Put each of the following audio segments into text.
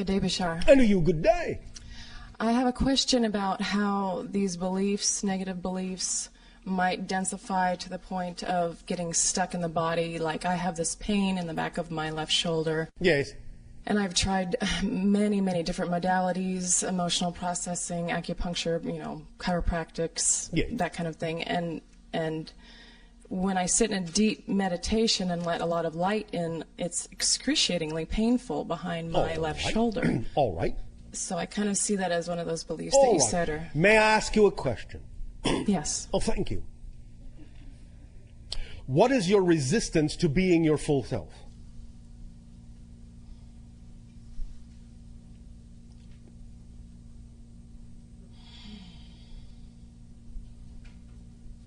Good day, Bashar. And to you, good day. I have a question about how these beliefs, negative beliefs, might densify to the point of getting stuck in the body. Like I have this pain in the back of my left shoulder. Yes. And I've tried many different modalities, emotional processing, acupuncture, chiropractics, Yes. that kind of thing. And when I sit in a deep meditation and let a lot of light in, it's excruciatingly painful behind my left shoulder. All right. So I kind of see that as one of those beliefs All that you right. said are... May I ask you a question? Yes. Oh, thank you. What is your resistance to being your full self?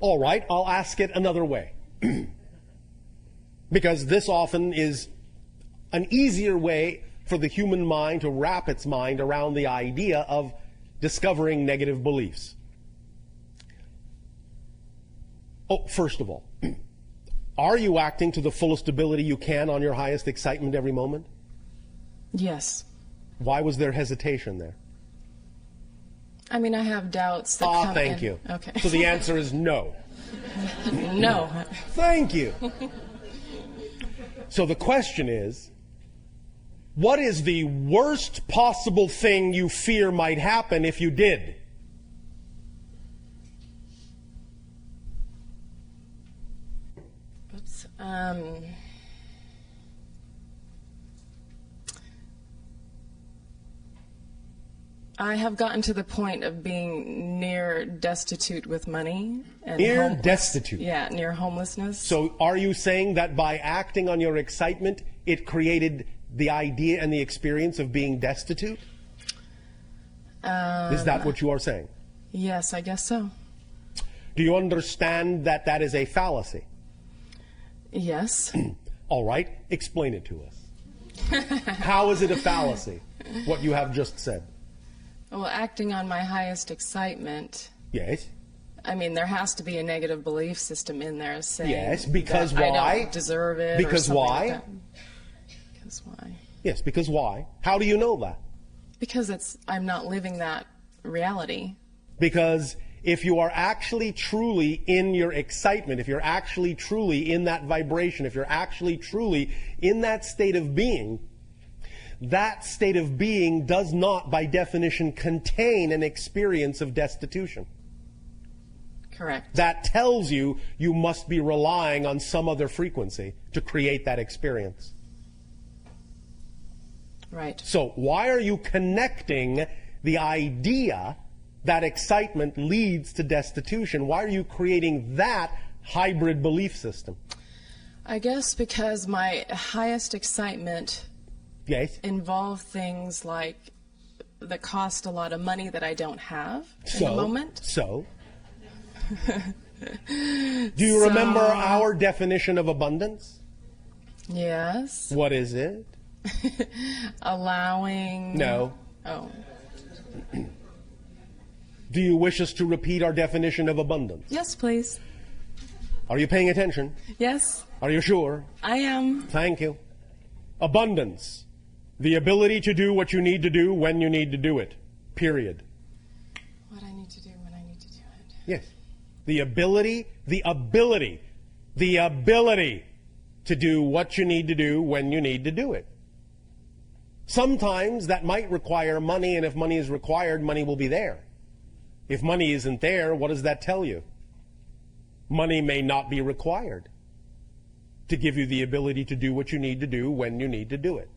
All right, I'll ask it another way. Because this often is an easier way for the human mind to wrap its mind around the idea of discovering negative beliefs. Oh, first of all, are you acting to the fullest ability you can on your highest excitement every moment? Yes. Why was there hesitation there? I mean, I have doubts that come Thank in. you. Okay. So the answer is no. No. Thank you. So the question is, what is the worst possible thing you fear might happen if you did? Oops. I have gotten to the point of being near destitute with money. And Near destitute? Yeah, near homelessness. So are you saying that by acting on your excitement, it created the idea and the experience of being destitute? Is that what you are saying? Yes, I guess so. Do you understand that that is a fallacy? Yes. All right, explain it to us. How is it a fallacy, what you have just said? Well, acting on my highest excitement, Yes. I mean, there has to be a negative belief system in there saying Yes, because that why? I don't deserve it. Because or something why? Like that. Because why? Yes, because why? How do you know that? Because I'm not living that reality. Because if you are actually truly in your excitement, if you're actually truly in that vibration, if you're actually truly in that state of being, that state of being does not, by definition, contain an experience of destitution. Correct. That tells you you must be relying on some other frequency to create that experience. Right. So why are you connecting the idea that excitement leads to destitution? Why are you creating that hybrid belief system? I guess because my highest excitement Yes. involve things like that cost a lot of money that I don't have in the moment. So? Do you remember our definition of abundance? Yes. What is it? Allowing... No. Oh. Do you wish us to repeat our definition of abundance? Yes, please. Are you paying attention? Yes, Are you sure? I am. Thank you. Abundance. The ability to do what you need to do when you need to do it. Period. What I need to do when I need to do it. Yes. The ability to do what you need to do when you need to do it. Sometimes that might require money, and if money is required, money will be there. If money isn't there, what does that tell you? Money may not be required to give you the ability to do what you need to do when you need to do it.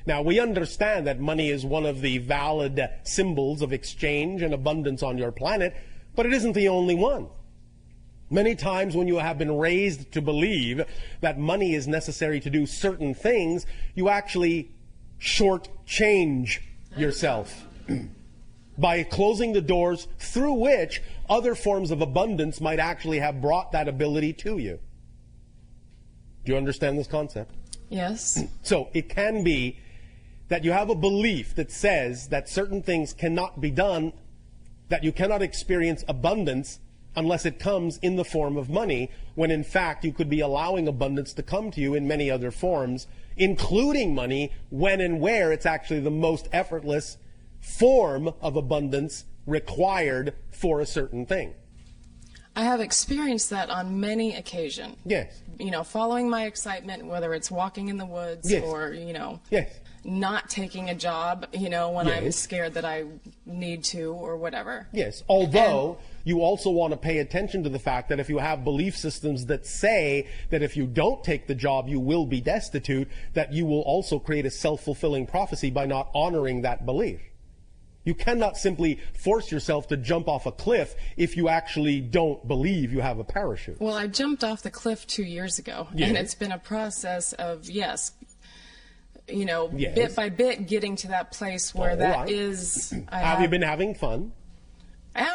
Now, we understand that money is one of the valid symbols of exchange and abundance on your planet, but it isn't the only one. Many times when you have been raised to believe that money is necessary to do certain things, you actually shortchange yourself by closing the doors through which other forms of abundance might actually have brought that ability to you. Do you understand this concept? Yes. So it can be that you have a belief that says that certain things cannot be done, that you cannot experience abundance unless it comes in the form of money, when in fact you could be allowing abundance to come to you in many other forms, including money, when and where it's actually the most effortless form of abundance required for a certain thing. I have experienced that on many occasions. Yes. You know, following my excitement, whether it's walking in the woods Yes. or, you know, Yes. not taking a job, you know, when I'm Yes. scared that I need to or whatever. Yes, although you also want to pay attention to the fact that if you have belief systems that say that if you don't take the job, you will be destitute, that you will also create a self-fulfilling prophecy by not honoring that belief. You cannot simply force yourself to jump off a cliff if you actually don't believe you have a parachute. Well, I jumped off the cliff 2 years ago, Yes. and it's been a process of, you know, Yes. bit by bit getting to that place where All that right. is. Have you been having fun?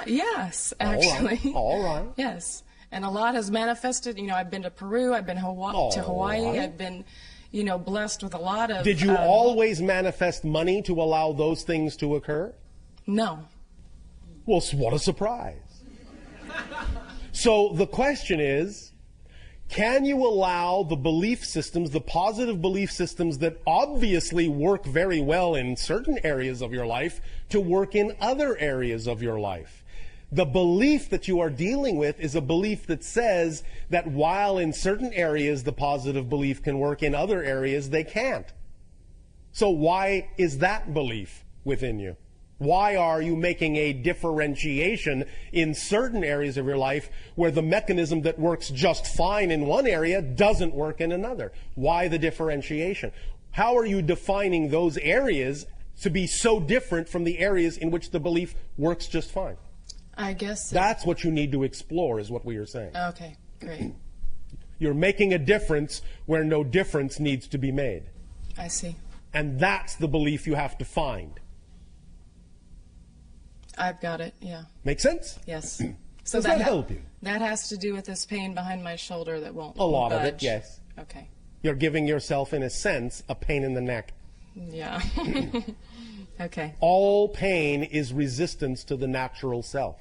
Yes, All right. actually. All right. Yes. And a lot has manifested. You know, I've been to Peru, I've been to All Hawaii, right. I've been, you know, blessed with a lot of... Did you always manifest money to allow those things to occur? No. Well, what a surprise. So the question is, can you allow the belief systems, the positive belief systems that obviously work very well in certain areas of your life, to work in other areas of your life? The belief that you are dealing with is a belief that says that while in certain areas the positive belief can work, in other areas they can't. So why is that belief within you? Why are you making a differentiation in certain areas of your life where the mechanism that works just fine in one area doesn't work in another? Why the differentiation? How are you defining those areas to be so different from the areas in which the belief works just fine? I guess... That's what you need to explore, is what we are saying. Okay, great. You're making a difference where no difference needs to be made. I see. And that's the belief you have to find. I've got it, yeah. Make sense? Yes. So Does that help you? That has to do with this pain behind my shoulder that won't A lot of it, budge. yes. Okay. You're giving yourself, in a sense, a pain in the neck. Yeah. Okay. All pain is resistance to the natural self.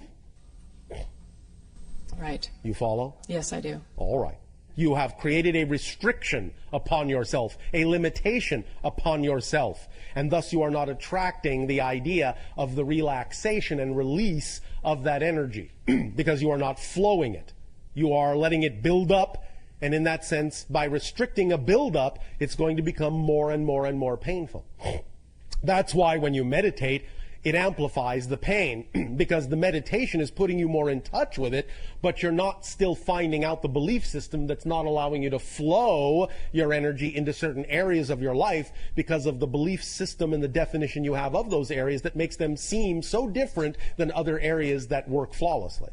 Right. You follow? Yes, I do. All right. You have created a restriction upon yourself, a limitation upon yourself, and thus you are not attracting the idea of the relaxation and release of that energy because you are not flowing it. You are letting it build up, and in that sense, by restricting a build-up, it's going to become more and more and more painful. That's why when you meditate, it amplifies the pain because the meditation is putting you more in touch with it, but you're not still finding out the belief system that's not allowing you to flow your energy into certain areas of your life because of the belief system and the definition you have of those areas that makes them seem so different than other areas that work flawlessly.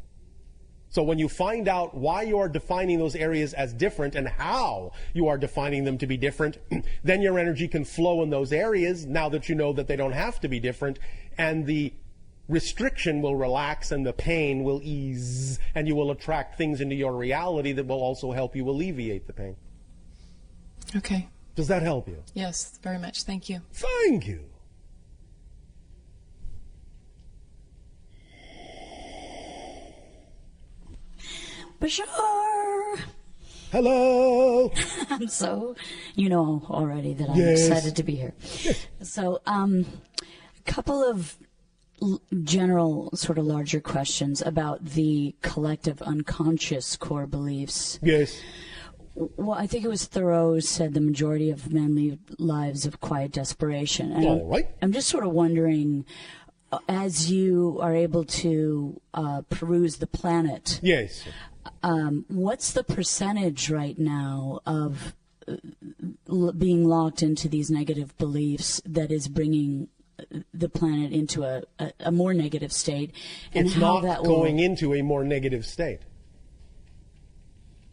So when you find out why you are defining those areas as different and how you are defining them to be different, then your energy can flow in those areas now that you know that they don't have to be different, and the restriction will relax and the pain will ease, and you will attract things into your reality that will also help you alleviate the pain. Okay. Does that help you? Yes, very much. Thank you. Thank you. Bashar! Hello. So, you know already that I'm Yes. excited to be here. So, a couple of general, sort of larger questions about the collective unconscious core beliefs. Yes. Well, I think it was Thoreau said the majority of men lead lives of quiet desperation. And All right. I'm just sort of wondering, as you are able to peruse the planet, Yes. what's the percentage right now of being locked into these negative beliefs that is bringing the planet into a more negative state? And It's how not that will... going into a more negative state.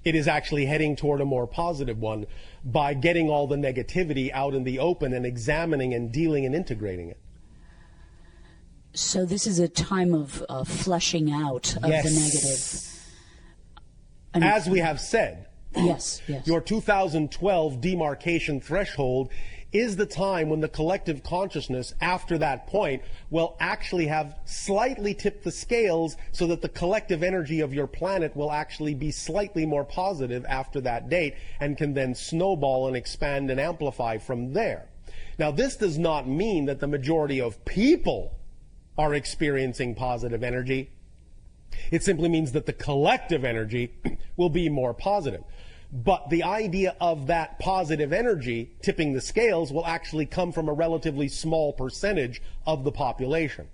It is actually heading toward a more positive one by getting all the negativity out in the open and examining and dealing and integrating it. So this is a time of fleshing out of Yes. the negative. As we have said, Yes, yes. Your 2012 demarcation threshold is the time when the collective consciousness after that point will actually have slightly tipped the scales so that the collective energy of your planet will actually be slightly more positive after that date and can then snowball and expand and amplify from there. Now, this does not mean that the majority of people are experiencing positive energy. It simply means that the collective energy will be more positive. But the idea of that positive energy tipping the scales will actually come from a relatively small percentage of the population.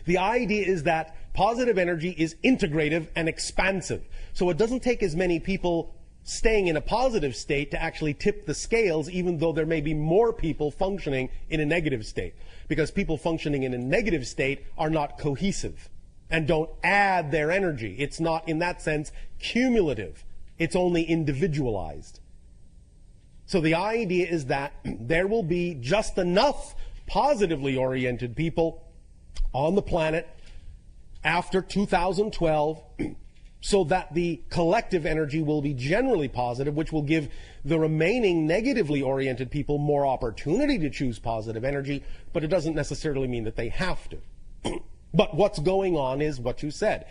The idea is that positive energy is integrative and expansive. So it doesn't take as many people staying in a positive state to actually tip the scales, even though there may be more people functioning in a negative state. Because people functioning in a negative state are not cohesive and don't add their energy. It's not, in that sense, cumulative. It's only individualized. So the idea is that there will be just enough positively oriented people on the planet after 2012 so that the collective energy will be generally positive, which will give the remaining negatively oriented people more opportunity to choose positive energy, but it doesn't necessarily mean that they have to. But what's going on is what you said.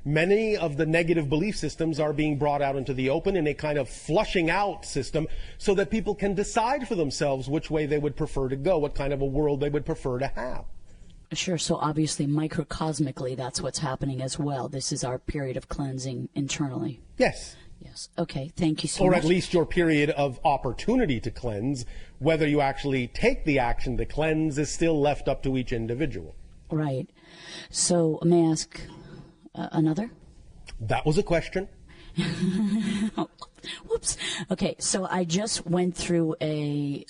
Many of the negative belief systems are being brought out into the open in a kind of flushing out system so that people can decide for themselves which way they would prefer to go, what kind of a world they would prefer to have. Sure, so obviously microcosmically that's what's happening as well. This is our period of cleansing internally. Yes. Yes. Okay, thank you so much. Or at least your period of opportunity to cleanse. Whether you actually take the action to cleanse is still left up to each individual. Right. So may I ask another? That was a question. Whoops. Okay, so I just went through a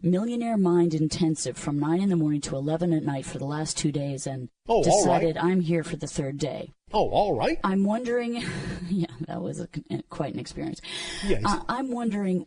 Millionaire Mind intensive from 9 in the morning to 11 at night for the last 2 days and decided I'm here for the third day. Oh, all right. I'm wondering, yeah, that was quite an experience. Yes. I'm wondering,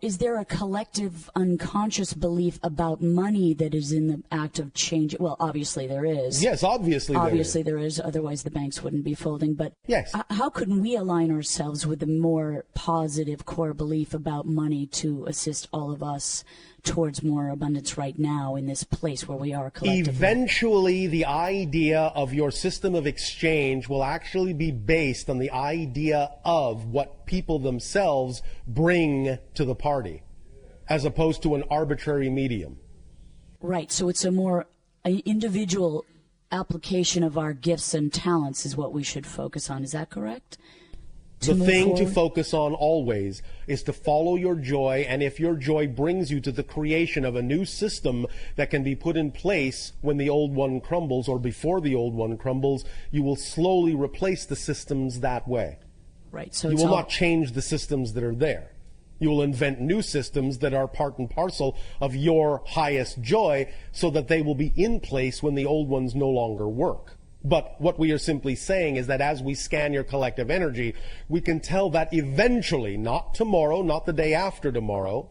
is there a collective unconscious belief about money that is in the act of change? Well, obviously there is. Yes, obviously there is. Otherwise the banks wouldn't be folding. But yes. How can we align ourselves with a more positive core belief about money to assist all of us towards more abundance right now in this place where we are collectively? Eventually, the idea of your system of exchange will actually be based on the idea of what people themselves bring to the party, as opposed to an arbitrary medium. Right, so it's a more individual application of our gifts and talents is what we should focus on. Is that correct? The thing to focus on always is to follow your joy, and if your joy brings you to the creation of a new system that can be put in place when the old one crumbles or before the old one crumbles, you will slowly replace the systems that way. Right. So you will not change the systems that are there. You will invent new systems that are part and parcel of your highest joy so that they will be in place when the old ones no longer work. But what we are simply saying is that as we scan your collective energy, we can tell that eventually, not tomorrow, not the day after tomorrow,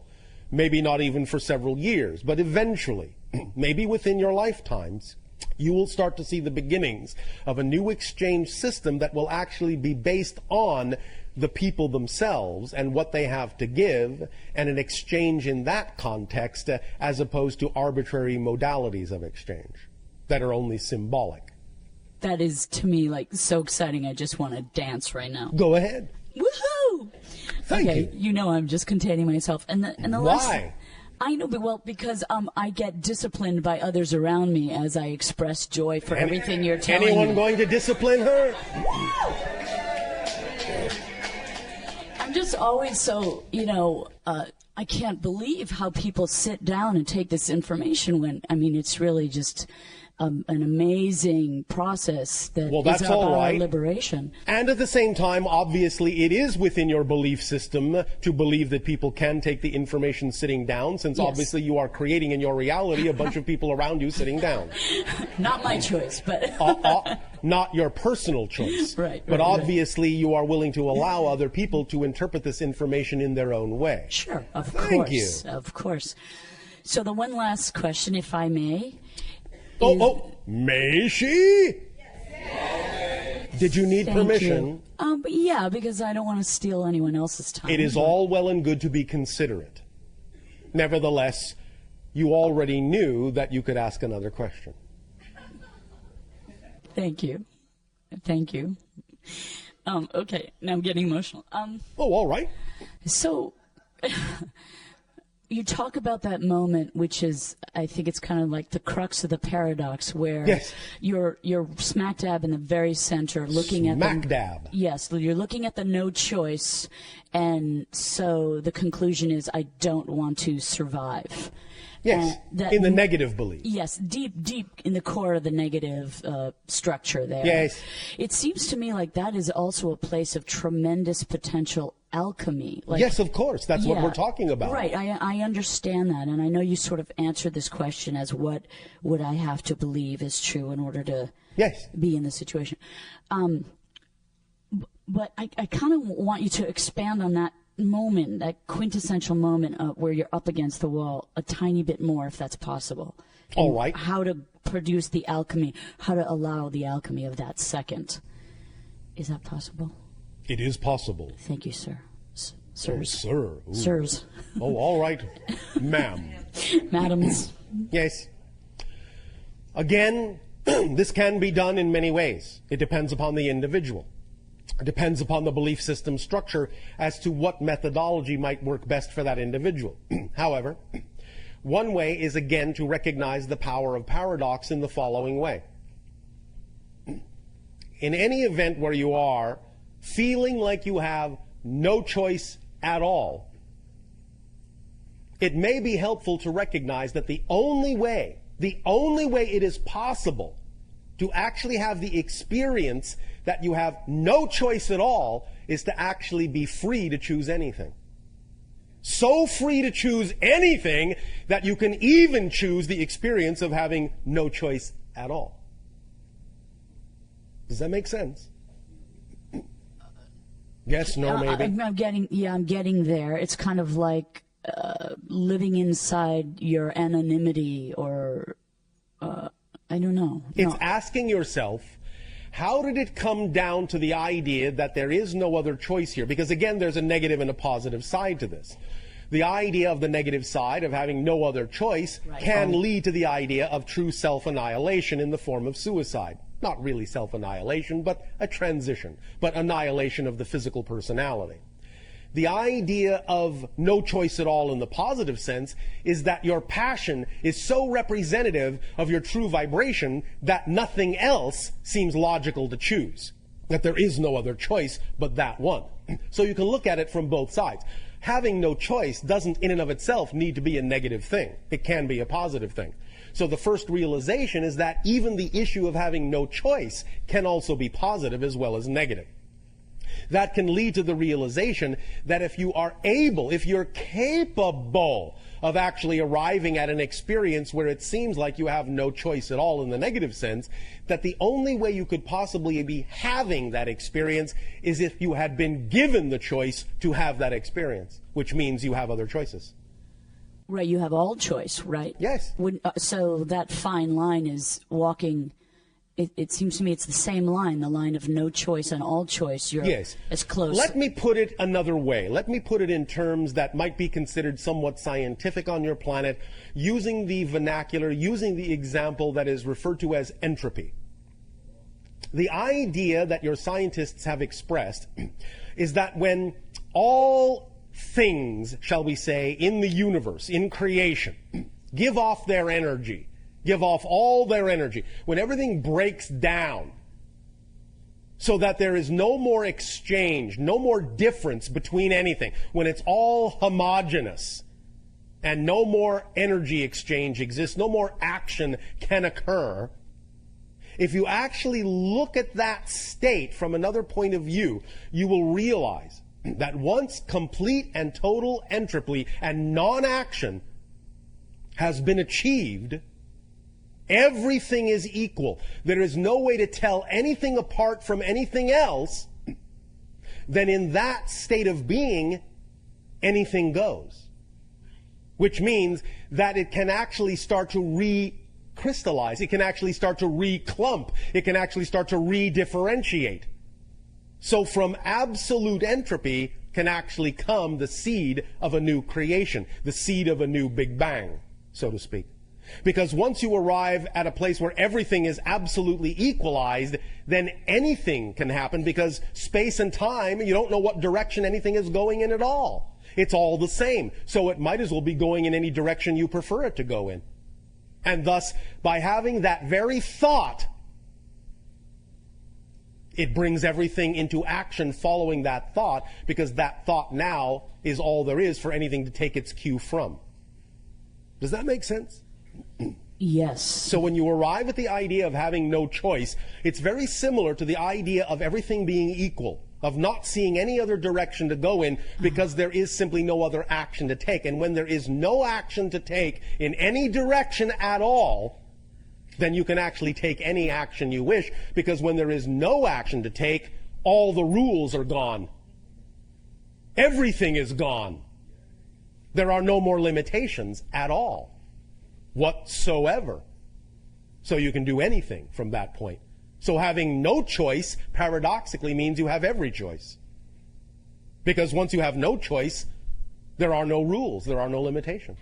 maybe not even for several years, but eventually, maybe within your lifetimes, you will start to see the beginnings of a new exchange system that will actually be based on the people themselves and what they have to give, and an exchange in that context as opposed to arbitrary modalities of exchange that are only symbolic. That is, to me, like so exciting. I just want to dance right now. Go ahead. Woohoo! Thank you. You know I'm just containing myself. And the Why? I know, but because I get disciplined by others around me as I express joy for everything you're telling me. Anyone going to discipline her? I'm just always so, I can't believe how people sit down and take this information when, it's really just an amazing process that is about our liberation. And at the same time, obviously, it is within your belief system to believe that people can take the information sitting down, since obviously you are creating in your reality a bunch of people around you sitting down. Not my choice, but... not your personal choice. Right. But obviously you are willing to allow other people to interpret this information in their own way. Sure, of course. Thank you. Of course. So the one last question, if I may... May she? Yes. Did you need Thank permission? You. Yeah, because I don't want to steal anyone else's time. It is all well and good to be considerate. Nevertheless, you already knew that you could ask another question. Thank you. Thank you. Okay, now I'm getting emotional. Oh, all right. So, you talk about that moment, which is, I think it's kind of like the crux of the paradox, where yes. you're smack dab in the very center, looking at smack dab. Yes, you're looking at the no choice, and so the conclusion is, I don't want to survive. Yes, in the negative belief. Yes, deep in the core of the negative structure there. Yes. It seems to me like that is also a place of tremendous potential alchemy. Like, yes, of course. That's what we're talking about. Right. I understand that, and I know you sort of answered this question as what would I have to believe is true in order to be in this situation. But I kind of want you to expand on that moment, that quintessential moment where you're up against the wall a tiny bit more, if that's possible. All right. How to produce the alchemy, how to allow the alchemy of that second. Is that possible? It is possible. Thank you, sir. Sirs. Oh, sir. Ooh. Sirs. Oh, all right. Ma'am. Madams. Yes. Again, this can be done in many ways. It depends upon the individual. It depends upon the belief system structure as to what methodology might work best for that individual. However, one way is again to recognize the power of paradox in the following way. In any event where you are feeling like you have no choice at all, it may be helpful to recognize that the only way it is possible to actually have the experience that you have no choice at all is to actually be free to choose anything. So free to choose anything that you can even choose the experience of having no choice at all. Does that make sense? Yes, no, maybe. I'm getting there. It's kind of like living inside your anonymity, or I don't know. It's asking yourself, how did it come down to the idea that there is no other choice here? Because again, there's a negative and a positive side to this. The idea of the negative side of having no other choice can lead to the idea of true self-annihilation in the form of suicide. Not really self-annihilation, but a transition, but annihilation of the physical personality. The idea of no choice at all in the positive sense is that your passion is so representative of your true vibration that nothing else seems logical to choose. That there is no other choice but that one. So you can look at it from both sides. Having no choice doesn't in and of itself need to be a negative thing. It can be a positive thing. So the first realization is that even the issue of having no choice can also be positive as well as negative. That can lead to the realization that if you are able, if you're capable of actually arriving at an experience where it seems like you have no choice at all in the negative sense, that the only way you could possibly be having that experience is if you had been given the choice to have that experience, which means you have other choices. Right, you have all choice, right? Yes. So that fine line is walking. It seems to me it's the same line, the line of no choice and all choice. You're as close. Let me put it another way. Let me put it in terms that might be considered somewhat scientific on your planet, using the vernacular, using the example that is referred to as entropy. The idea that your scientists have expressed is that when all things, shall we say, in the universe, in creation, give off their energy, give off all their energy, when everything breaks down so that there is no more exchange, no more difference between anything, when it's all homogeneous and no more energy exchange exists, no more action can occur, if you actually look at that state from another point of view, you will realize that once complete and total entropy and non-action has been achieved, everything is equal. There is no way to tell anything apart from anything else. Then in that state of being, anything goes. Which means that it can actually start to recrystallize. It can actually start to reclump. It can actually start to redifferentiate. So from absolute entropy can actually come the seed of a new creation, the seed of a new Big Bang, so to speak. Because once you arrive at a place where everything is absolutely equalized, then anything can happen, because space and time, you don't know what direction anything is going in at all. It's all the same. So it might as well be going in any direction you prefer it to go in. And thus, by having that very thought, it brings everything into action following that thought, because that thought now is all there is for anything to take its cue from. Does that make sense? Yes. So when you arrive at the idea of having no choice, it's very similar to the idea of everything being equal, of not seeing any other direction to go in, because there is simply no other action to take. And when there is no action to take in any direction at all, then you can actually take any action you wish, because when there is no action to take, all the rules are gone. Everything is gone. There are no more limitations at all, whatsoever. So you can do anything from that point. So having no choice paradoxically means you have every choice. Because once you have no choice, there are no rules, there are no limitations.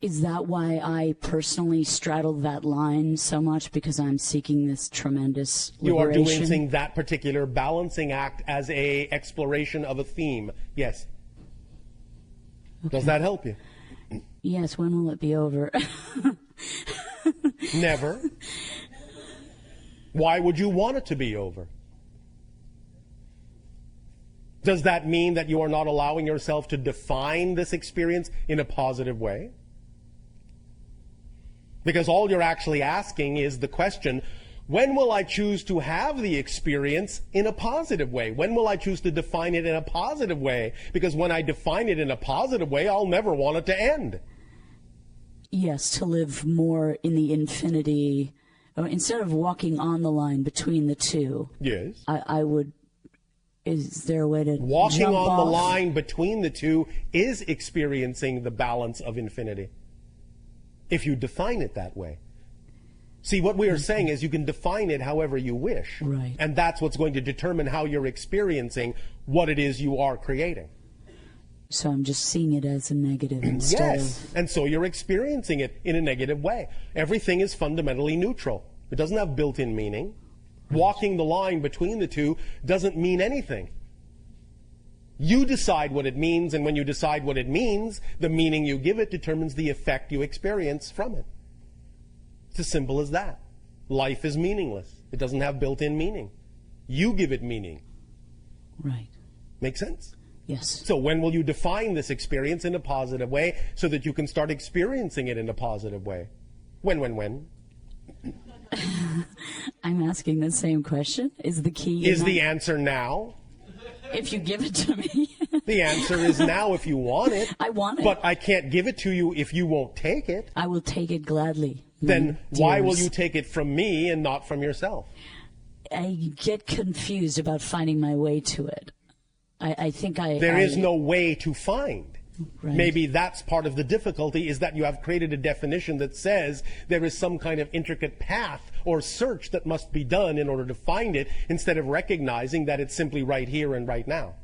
Is that why I personally straddle that line so much? Because I'm seeking this tremendous liberation? You are doing that particular balancing act as a exploration of a theme. Yes. Okay. Does that help you? Yes. When will it be over? Never. Why would you want it to be over? Does that mean that you are not allowing yourself to define this experience in a positive way? Because all you're actually asking is the question, when will I choose to have the experience in a positive way? When will I choose to define it in a positive way? Because when I define it in a positive way, I'll never want it to end. Yes, to live more in the infinity. Instead of walking on the line between the two. Yes. I would, is there a way to walking jump on off? The line between the two is experiencing the balance of infinity, if you define it that way. See, what we are saying is you can define it however you wish. Right. And that's what's going to determine how you're experiencing what it is you are creating. So I'm just seeing it as a negative instead of... And so you're experiencing it in a negative way. Everything is fundamentally neutral. It doesn't have built-in meaning. Walking the line between the two doesn't mean anything. You decide what it means, and when you decide what it means, the meaning you give it determines the effect you experience from it. It's as simple as that. Life is meaningless. It doesn't have built-in meaning. You give it meaning. Right. Make sense? Yes. So when will you define this experience in a positive way so that you can start experiencing it in a positive way? When? I'm asking the same question. Is the key... Is the answer now? If you give it to me. The answer is now if you want it. I want it. But I can't give it to you if you won't take it. I will take it gladly. Then why will you take it from me and not from yourself? I get confused about finding my way to it. I think There is no way to find. Right. Maybe that's part of the difficulty, is that you have created a definition that says there is some kind of intricate path or search that must be done in order to find it, instead of recognizing that it's simply right here and right now.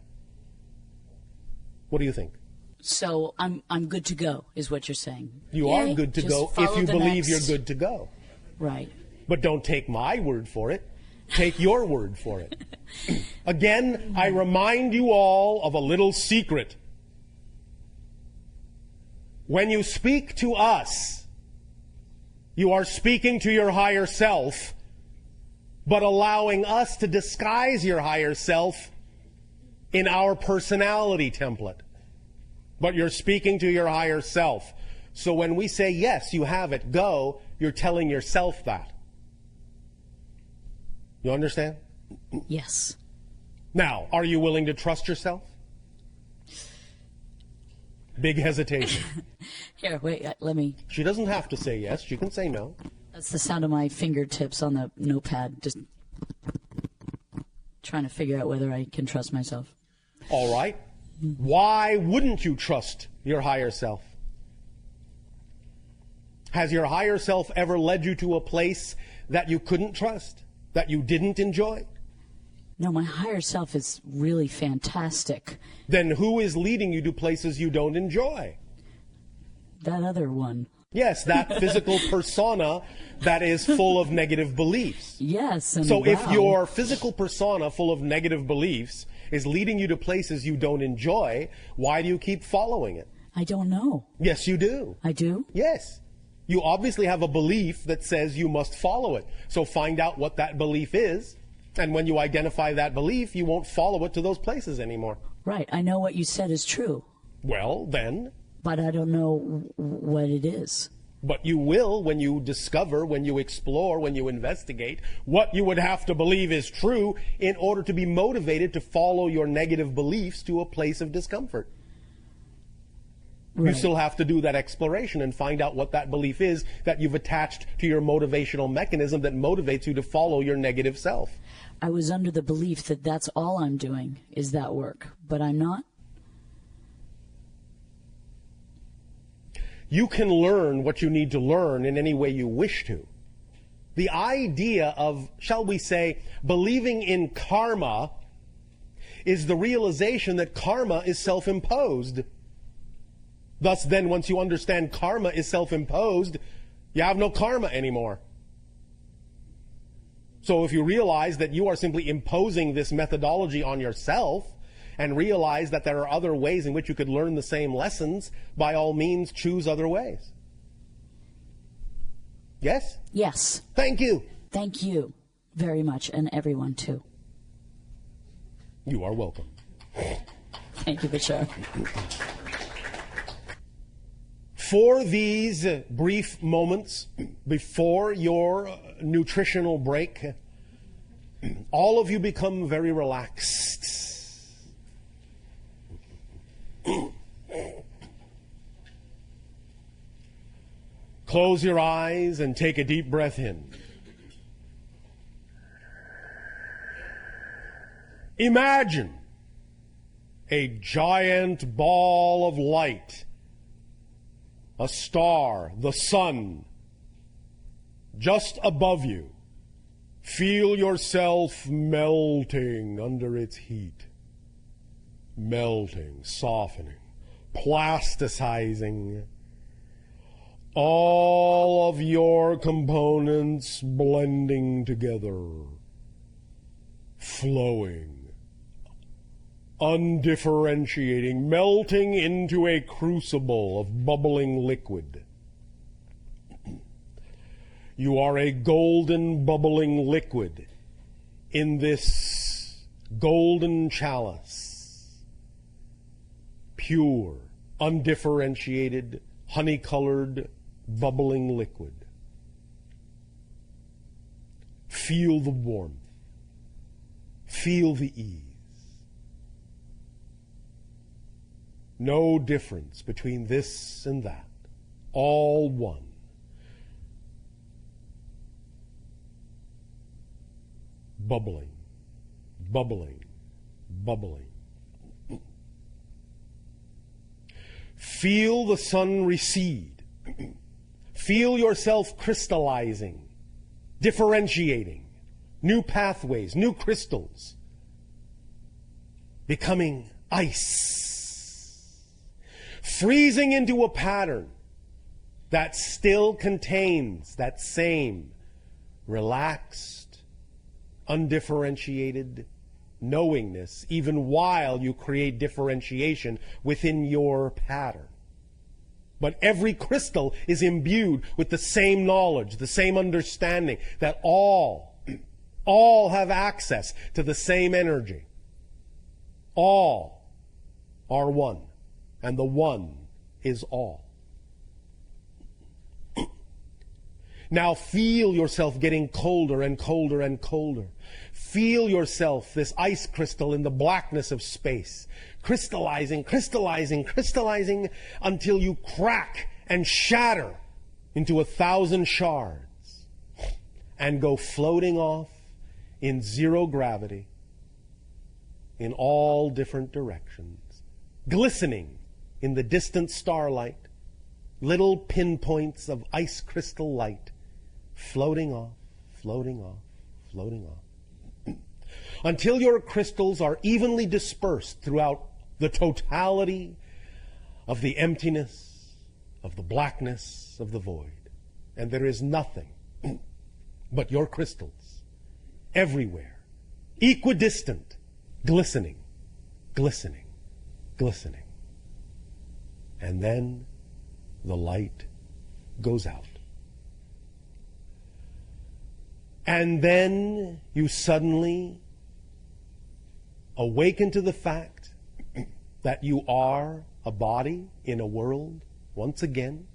What do you think? So I'm good to go, is what you're saying. You are good to go if you believe you're good to go. Right. But don't take my word for it. Take your word for it. Again, I remind you all of a little secret. When you speak to us, you are speaking to your higher self, but allowing us to disguise your higher self in our personality template. But you're speaking to your higher self. So when we say, yes, you have it, go, you're telling yourself that. You understand? Yes. Now, are you willing to trust yourself? Big hesitation. Here, wait, let me... She doesn't have to say yes. She can say no. That's the sound of my fingertips on the notepad, just trying to figure out whether I can trust myself. All right. Why wouldn't you trust your higher self? Has your higher self ever led you to a place that you couldn't trust, that you didn't enjoy? No, my higher self is really fantastic. Then who is leading you to places you don't enjoy? That other one. Yes, that physical persona that is full of negative beliefs. Yes. And So wow. if your physical persona full of negative beliefs is leading you to places you don't enjoy, why do you keep following it? I don't know. Yes, you do. I do? Yes. You obviously have a belief that says you must follow it. So find out what that belief is, and when you identify that belief, you won't follow it to those places anymore. Right. I know what you said is true, Well, then, but I don't know what it is. but you will when you discover, when you explore, when you investigate what you would have to believe is true in order to be motivated to follow your negative beliefs to a place of discomfort. Right. You still have to do that exploration and find out what that belief is that you've attached to your motivational mechanism that motivates you to follow your negative self. I was under the belief that that's all I'm doing is that work, but I'm not. You can learn what you need to learn in any way you wish to. The idea of, shall we say, believing in karma is the realization that karma is self-imposed. Thus, then, once you understand karma is self-imposed, you have no karma anymore. So if you realize that you are simply imposing this methodology on yourself, and realize that there are other ways in which you could learn the same lessons, by all means, choose other ways. Yes? Yes. Thank you. Thank you very much, and everyone too. You are welcome. Thank you, Bashar. For these brief moments before your nutritional break, all of you become very relaxed. Close your eyes and take a deep breath in. Imagine a giant ball of light, a star, the sun, just above you. Feel yourself melting under its heat. Melting, softening, plasticizing. All of your components blending together, flowing, undifferentiating, melting into a crucible of bubbling liquid. You are a golden bubbling liquid in this golden chalice. Pure, undifferentiated, honey-colored, bubbling liquid. Feel the warmth. Feel the ease. No difference between this and that. All one. Bubbling, bubbling, bubbling. Feel the sun recede. Feel yourself crystallizing, differentiating, new pathways, new crystals, becoming ice, freezing into a pattern that still contains that same relaxed, undifferentiated knowingness, even while you create differentiation within your pattern. But every crystal is imbued with the same knowledge, the same understanding, that all have access to the same energy. All are one, and the one is all. Now feel yourself getting colder and colder and colder. Feel yourself, this ice crystal in the blackness of space, crystallizing, crystallizing, crystallizing until you crack and shatter into 1,000 shards and go floating off in zero gravity in all different directions, glistening in the distant starlight, little pinpoints of ice crystal light floating off, floating off, floating off. until your crystals are evenly dispersed throughout the totality of the emptiness, of the blackness, of the void. And there is nothing but your crystals everywhere, equidistant, glistening, glistening, glistening. And then the light goes out. And then you suddenly awaken to the fact that you are a body in a world once again,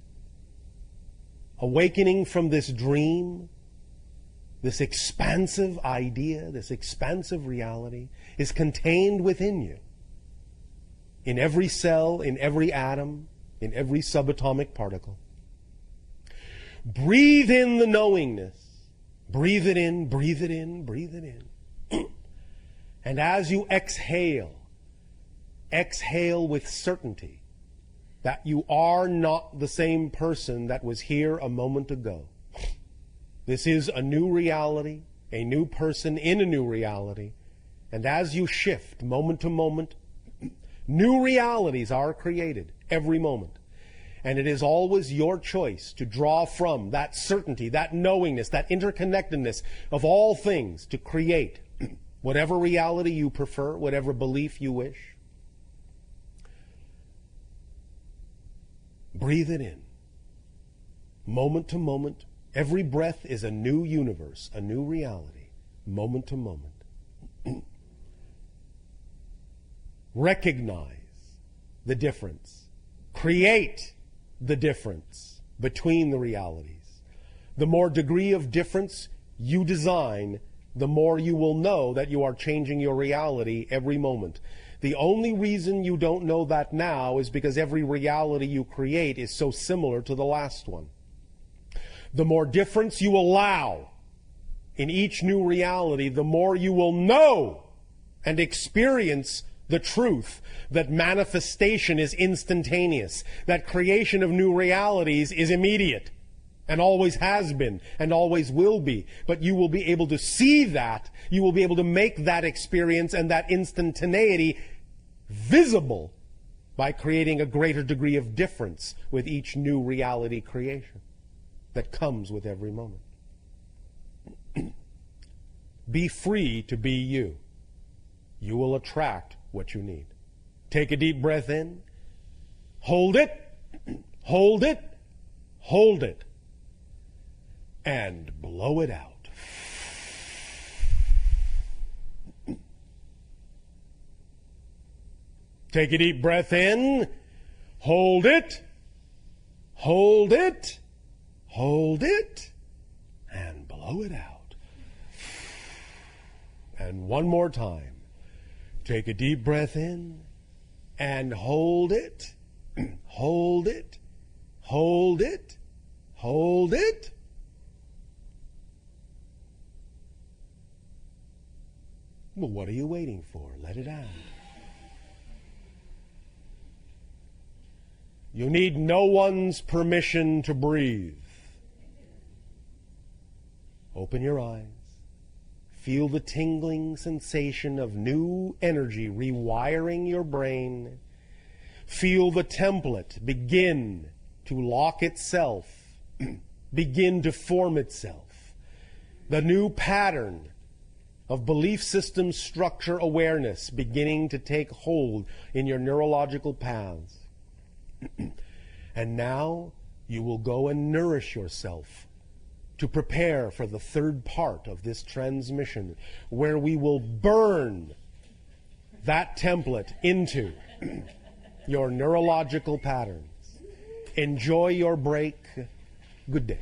awakening from this dream. This expansive idea, this expansive reality is contained within you, in every cell, in every atom, in every subatomic particle. Breathe in the knowingness. Breathe it in, breathe it in, breathe it in. And as you exhale, exhale with certainty that you are not the same person that was here a moment ago. This is a new reality, a new person in a new reality. And as you shift moment to moment, new realities are created every moment. And it is always your choice to draw from that certainty, that knowingness, that interconnectedness of all things to create whatever reality you prefer, whatever belief you wish. Breathe it in. Moment to moment. Every breath is a new universe, a new reality, moment to moment. Recognize the difference. Create the difference between the realities. The more degree of difference you design, the more you will know that you are changing your reality every moment. The only reason you don't know that now is because every reality you create is so similar to the last one. The more difference you allow in each new reality, the more you will know and experience the truth that manifestation is instantaneous, that creation of new realities is immediate, and always has been, and always will be. But you will be able to see that, you will be able to make that experience and that instantaneity visible by creating a greater degree of difference with each new reality creation that comes with every moment. Be free to be you. You will attract what you need. Take a deep breath in. Hold it. Hold it. Hold it. And blow it out. Take a deep breath in. Hold it. Hold it. Hold it. And blow it out. And one more time. Take a deep breath in and hold it, hold it, hold it, hold it. Well, what are you waiting for? Let it out. You need no one's permission to breathe. Open your eyes. Feel the tingling sensation of new energy rewiring your brain. Feel the template begin to lock itself, begin to form itself. The new pattern of belief system structure awareness beginning to take hold in your neurological paths. And now you will go and nourish yourself to prepare for the third part of this transmission, where we will burn that template into your neurological patterns. Enjoy your break. Good day.